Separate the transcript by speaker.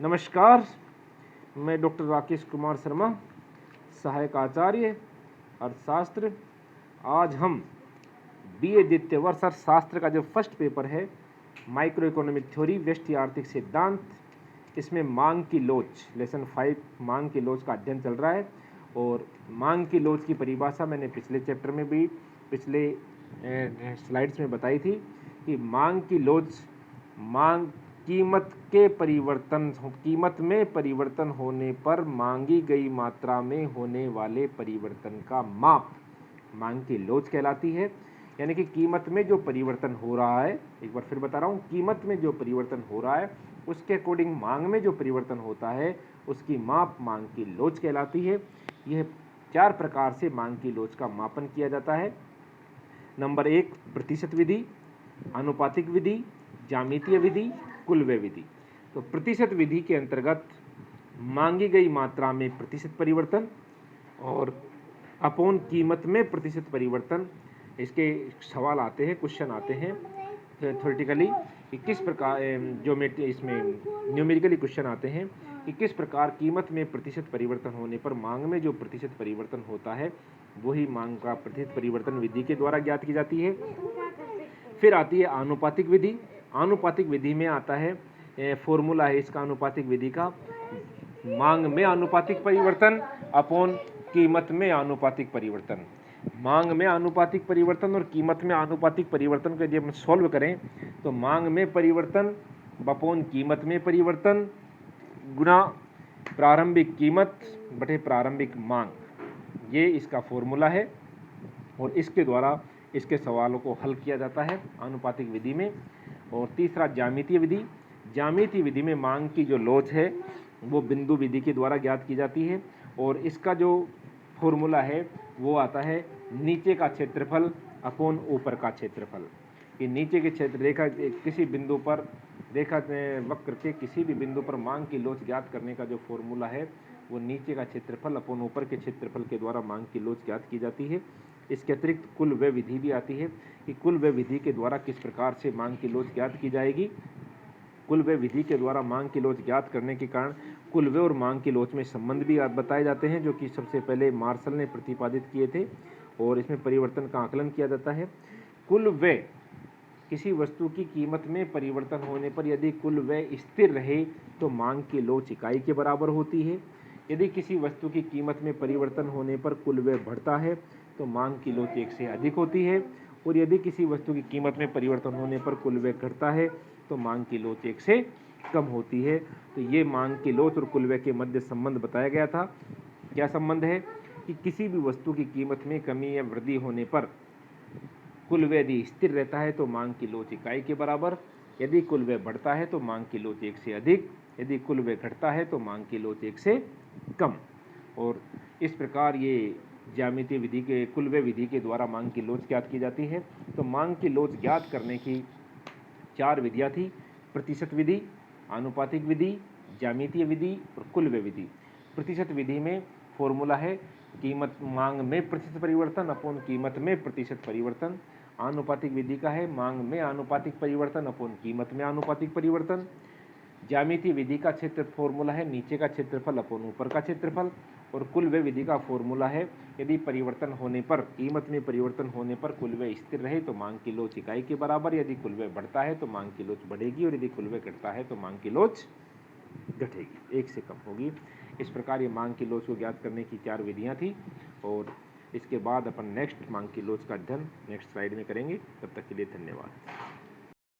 Speaker 1: नमस्कार, मैं डॉक्टर राकेश कुमार शर्मा, सहायक आचार्य अर्थशास्त्र। आज हम बीए द्वितीय वर्ष अर्थशास्त्र का जो फर्स्ट पेपर है माइक्रो इकोनॉमिक थ्योरी व्यष्टि आर्थिक सिद्धांत, इसमें मांग की लोच लेसन 5 मांग की लोच का अध्ययन चल रहा है। और मांग की लोच की परिभाषा मैंने पिछले चैप्टर में भी पिछले स्लाइड्स में बताई थी कि मांग की लोच मांग कीमत में परिवर्तन होने पर मांगी गई मात्रा में होने वाले परिवर्तन का माप मांग की लोच कहलाती है। यानी कि कीमत में जो परिवर्तन हो रहा है, एक बार फिर बता रहा हूँ, कीमत में जो परिवर्तन हो रहा है उसके अकॉर्डिंग मांग में जो परिवर्तन होता है उसकी माप मांग की लोच कहलाती है। यह 4 प्रकार से मांग की लोच का मापन किया जाता है। नंबर 1 प्रतिशत विधि, आनुपातिक विधि, ज्यामितीय विधि, कुलव्यय विधि। तो प्रतिशत विधि के अंतर्गत मांगी गई मात्रा में प्रतिशत परिवर्तन और अपॉन कीमत में प्रतिशत परिवर्तन, इसके सवाल आते हैं, क्वेश्चन आते हैं थ्योरेटिकली कि किस प्रकार इसमें न्यूमेरिकली क्वेश्चन आते हैं कि किस प्रकार कीमत में प्रतिशत परिवर्तन होने पर मांग में जो प्रतिशत परिवर्तन होता है वही मांग का प्रतिशत परिवर्तन विधि के द्वारा ज्ञात की जाती है। फिर आती है आनुपातिक विधि। आनुपातिक विधि में आता है फॉर्मूला है इसका आनुपातिक विधि का, मांग में आनुपातिक परिवर्तन अपॉन कीमत में आनुपातिक परिवर्तन। मांग में आनुपातिक परिवर्तन और कीमत में आनुपातिक परिवर्तन को यदि हम सॉल्व करें तो मांग में परिवर्तन अपॉन कीमत में परिवर्तन गुना प्रारंभिक कीमत बटे प्रारंभिक मांग, ये इसका फॉर्मूला है और इसके द्वारा इसके सवालों को हल किया जाता है आनुपातिक विधि में। और तीसरा ज्यामितीय विधि। ज्यामितीय विधि में मांग की जो लोच है वो बिंदु विधि के द्वारा ज्ञात की जाती है और इसका जो फॉर्मूला है वो आता है नीचे का क्षेत्रफल अपॉन ऊपर का क्षेत्रफल। कि नीचे के क्षेत्र रेखा किसी बिंदु पर रेखा वक्र के किसी भी बिंदु पर मांग की लोच ज्ञात करने का जो फॉर्मूला है वो नीचे का क्षेत्रफल अपॉन ऊपर के क्षेत्रफल के द्वारा मांग की लोच ज्ञात की जाती है। इसके अतिरिक्त कुल व्यय विधि भी आती है कि कुल व्यय विधि के द्वारा किस प्रकार से मांग की लोच ज्ञात की जाएगी। कुल व्यय विधि के द्वारा मांग की लोच ज्ञात करने के कारण कुल व्यय और मांग की लोच में संबंध भी बताए जाते हैं जो कि सबसे पहले मार्शल ने प्रतिपादित किए थे और इसमें परिवर्तन का आकलन किया जाता है। कुल व्यय किसी वस्तु की कीमत में परिवर्तन होने पर यदि कुल व्यय स्थिर रहे तो मांग की लोच इकाई के बराबर होती है। यदि किसी वस्तु की कीमत में परिवर्तन होने पर कुल व्यय बढ़ता है तो मांग की लोच 1 से अधिक होती है और यदि किसी वस्तु की कीमत में परिवर्तन होने पर कुल व्यय घटता है तो मांग की लोच 1 से कम होती है। तो ये मांग की लोच और कुल व्यय के मध्य संबंध बताया गया था। क्या संबंध है कि किसी भी वस्तु की कीमत में कमी या वृद्धि होने पर कुल व्यय यदि स्थिर रहता है तो मांग की लोच इकाई के बराबर, यदि कुल व्यय बढ़ता है तो मांग की लोच 1 से अधिक, यदि कुल व्यय घटता है तो मांग की लोच 1 से कम। और इस प्रकार ये ज्यामितीय विधि के कुल व्यय विधि के द्वारा मांग की लोच ज्ञात की जाती है। तो मांग की लोच ज्ञात करने की 4 विधियाँ थी, प्रतिशत विधि, आनुपातिक विधि, ज्यामितीय विधि और कुल व्यय विधि। प्रतिशत विधि में फॉर्मूला है कीमत मांग में प्रतिशत परिवर्तन अपॉन कीमत में प्रतिशत परिवर्तन। आनुपातिक विधि का है मांग में आनुपातिक परिवर्तन अपॉन कीमत में आनुपातिक परिवर्तन। ज्यामितीय विधि का क्षेत्र फॉर्मूला है नीचे का क्षेत्रफल अपॉन ऊपर का क्षेत्रफल। और कुल व्यय विधि का फॉर्मूला है यदि परिवर्तन होने पर कीमत में परिवर्तन होने पर कुल व्यय स्थिर रहे तो मांग की लोच इकाई के बराबर, यदि कुल व्यय बढ़ता है तो मांग की लोच बढ़ेगी और यदि कुल व्यय घटता है तो मांग की लोच घटेगी, 1 से कम होगी। इस प्रकार ये मांग की लोच को ज्ञात करने की 4 विधियाँ थी और इसके बाद अपन नेक्स्ट मांग की लोच का अध्ययन नेक्स्ट स्लाइड में करेंगे। तब तक के लिए धन्यवाद।